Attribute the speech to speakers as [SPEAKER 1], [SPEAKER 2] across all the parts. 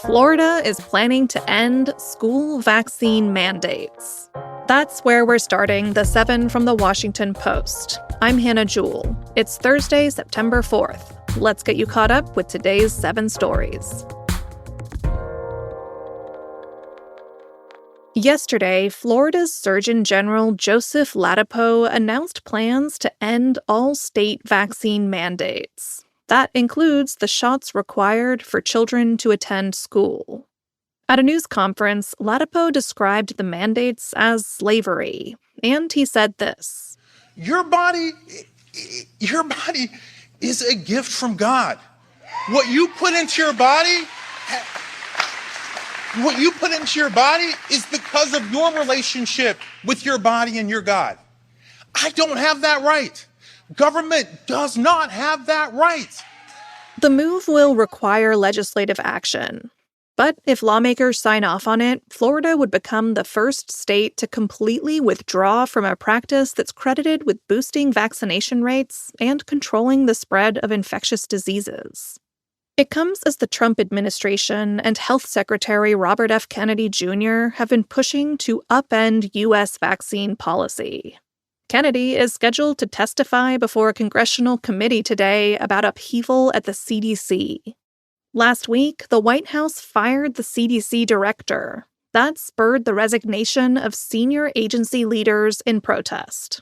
[SPEAKER 1] Florida is planning to end school vaccine mandates. That's where we're starting the 7 from the Washington Post. I'm Hannah Jewell. It's Thursday, September 4th. Let's get you caught up with today's 7 stories. Yesterday, Florida's Surgeon General Joseph Ladapo announced plans to end all state vaccine mandates. That includes the shots required for children to attend school. At a news conference, Ladapo described the mandates as slavery, and he said this.
[SPEAKER 2] Your body is a gift from God. What you put into your body is because of your relationship with your body and your God. I don't have that right. Government does not have that right.
[SPEAKER 1] The move will require legislative action. But if lawmakers sign off on it, Florida would become the first state to completely withdraw from a practice that's credited with boosting vaccination rates and controlling the spread of infectious diseases. It comes as the Trump administration and Health Secretary Robert F. Kennedy Jr. have been pushing to upend U.S. vaccine policy. Kennedy is scheduled to testify before a congressional committee today about upheaval at the CDC. Last week, the White House fired the CDC director. That spurred the resignation of senior agency leaders in protest.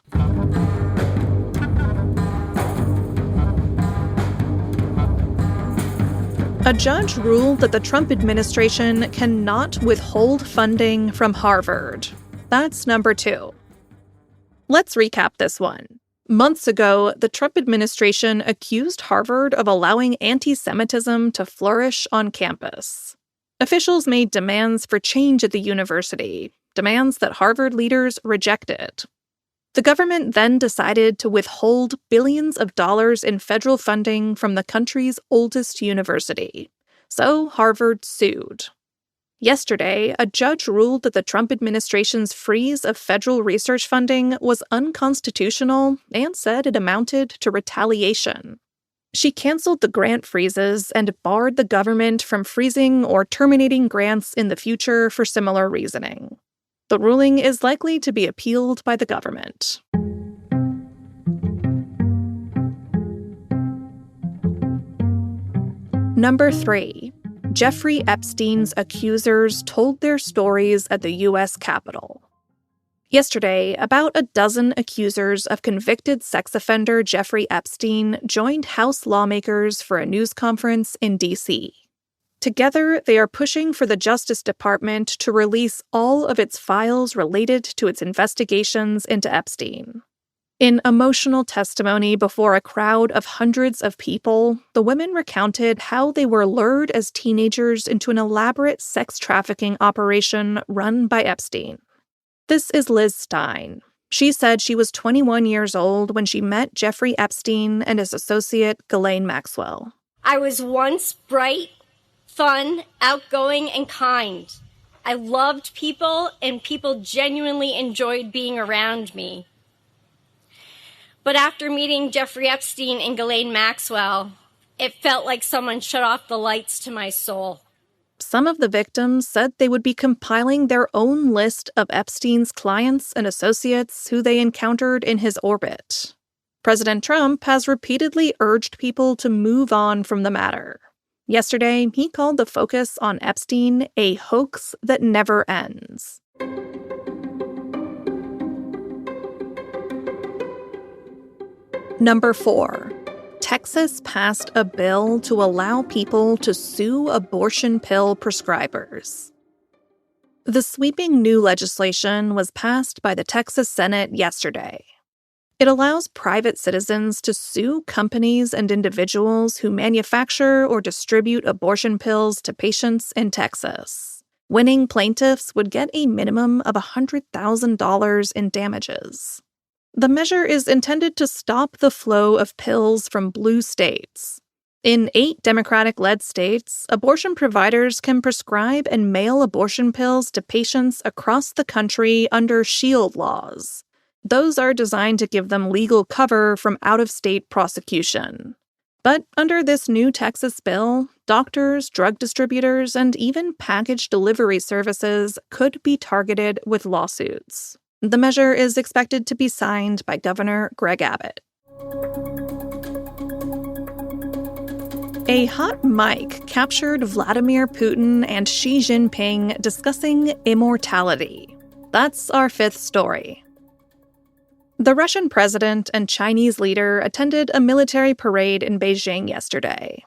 [SPEAKER 1] A judge ruled that the Trump administration cannot withhold funding from Harvard. That's number 2. Let's recap this one. Months ago, the Trump administration accused Harvard of allowing anti-Semitism to flourish on campus. Officials made demands for change at the university, demands that Harvard leaders rejected. The government then decided to withhold billions of dollars in federal funding from the country's oldest university. So Harvard sued. Yesterday, a judge ruled that the Trump administration's freeze of federal research funding was unconstitutional and said it amounted to retaliation. She canceled the grant freezes and barred the government from freezing or terminating grants in the future for similar reasoning. The ruling is likely to be appealed by the government. Number 3. Jeffrey Epstein's accusers told their stories at the U.S. Capitol. Yesterday, about a dozen accusers of convicted sex offender Jeffrey Epstein joined House lawmakers for a news conference in D.C. Together, they are pushing for the Justice Department to release all of its files related to its investigations into Epstein. In emotional testimony before a crowd of hundreds of people, the women recounted how they were lured as teenagers into an elaborate sex trafficking operation run by Epstein. This is Liz Stein. She said she was 21 years old when she met Jeffrey Epstein and his associate, Ghislaine Maxwell.
[SPEAKER 3] I was once bright, fun, outgoing, and kind. I loved people, and people genuinely enjoyed being around me. But after meeting Jeffrey Epstein and Ghislaine Maxwell, it felt like someone shut off the lights to my soul.
[SPEAKER 1] Some of the victims said they would be compiling their own list of Epstein's clients and associates who they encountered in his orbit. President Trump has repeatedly urged people to move on from the matter. Yesterday, he called the focus on Epstein a hoax that never ends. Number 4. Texas passed a bill to allow people to sue abortion pill prescribers. The sweeping new legislation was passed by the Texas Senate yesterday. It allows private citizens to sue companies and individuals who manufacture or distribute abortion pills to patients in Texas. Winning plaintiffs would get a minimum of $100,000 in damages. The measure is intended to stop the flow of pills from blue states. In 8 Democratic-led states, abortion providers can prescribe and mail abortion pills to patients across the country under SHIELD laws. Those are designed to give them legal cover from out-of-state prosecution. But under this new Texas bill, doctors, drug distributors, and even package delivery services could be targeted with lawsuits. The measure is expected to be signed by Governor Greg Abbott. A hot mic captured Vladimir Putin and Xi Jinping discussing immortality. That's our fifth story. The Russian president and Chinese leader attended a military parade in Beijing yesterday.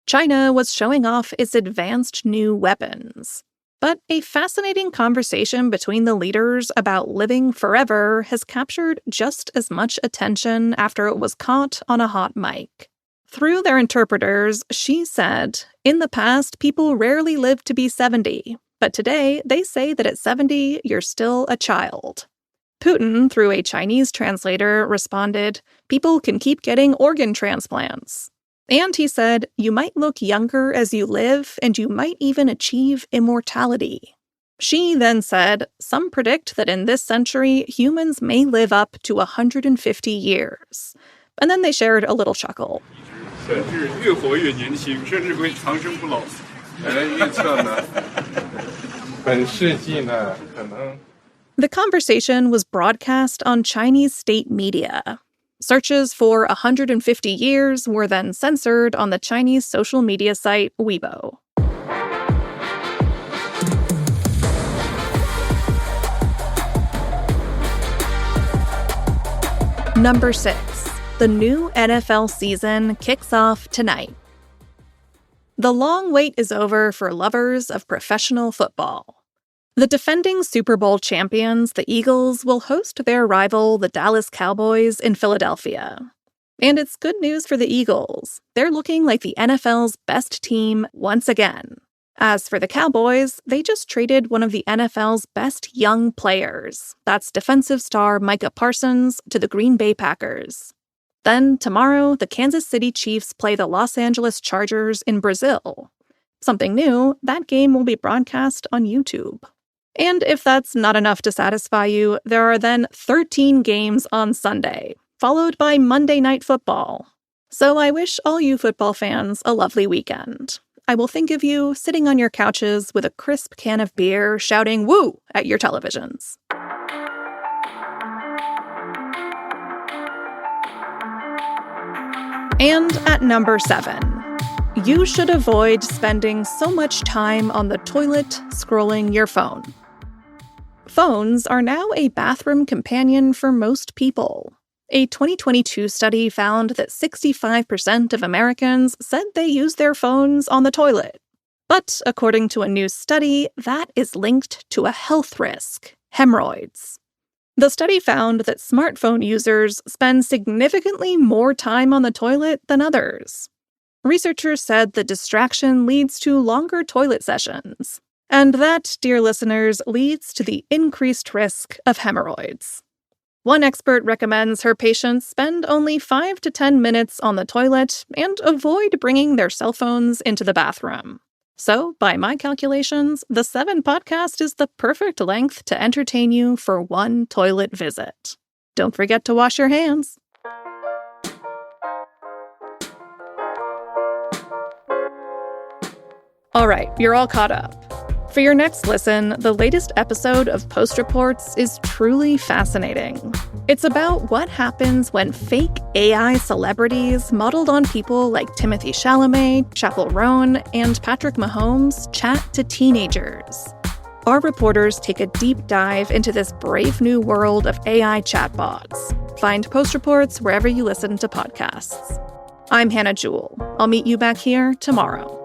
[SPEAKER 1] China was showing off its advanced new weapons. But a fascinating conversation between the leaders about living forever has captured just as much attention after it was caught on a hot mic. Through their interpreters, Xi said, "In the past, people rarely lived to be 70, but today they say that at 70, you're still a child." Putin, through a Chinese translator, responded, "People can keep getting organ transplants." And he said, "You might look younger as you live, and you might even achieve immortality." Xi then said, "Some predict that in this century, humans may live up to 150 years. And then they shared a little chuckle. The conversation was broadcast on Chinese state media. Searches for 150 years were then censored on the Chinese social media site Weibo. Number 6. The new NFL season kicks off tonight. The long wait is over for lovers of professional football. The defending Super Bowl champions, the Eagles, will host their rival, the Dallas Cowboys, in Philadelphia. And it's good news for the Eagles. They're looking like the NFL's best team once again. As for the Cowboys, they just traded one of the NFL's best young players. That's defensive star Micah Parsons to the Green Bay Packers. Then, tomorrow, the Kansas City Chiefs play the Los Angeles Chargers in Brazil. Something new, that game will be broadcast on YouTube. And if that's not enough to satisfy you, there are then 13 games on Sunday, followed by Monday Night Football. So I wish all you football fans a lovely weekend. I will think of you sitting on your couches with a crisp can of beer, shouting "woo" at your televisions. And at number 7, you should avoid spending so much time on the toilet scrolling your phone. Phones are now a bathroom companion for most people. A 2022 study found that 65% of Americans said they use their phones on the toilet. But according to a new study, that is linked to a health risk: hemorrhoids. The study found that smartphone users spend significantly more time on the toilet than others. Researchers said the distraction leads to longer toilet sessions. And that, dear listeners, leads to the increased risk of hemorrhoids. One expert recommends her patients spend only 5 to 10 minutes on the toilet and avoid bringing their cell phones into the bathroom. So, by my calculations, the 7 podcast is the perfect length to entertain you for one toilet visit. Don't forget to wash your hands. All right, you're all caught up. For your next listen, the latest episode of Post Reports is truly fascinating. It's about what happens when fake AI celebrities modeled on people like Timothy Chalamet, Chappell Roan, and Patrick Mahomes chat to teenagers. Our reporters take a deep dive into this brave new world of AI chatbots. Find Post Reports wherever you listen to podcasts. I'm Hannah Jewell. I'll meet you back here tomorrow.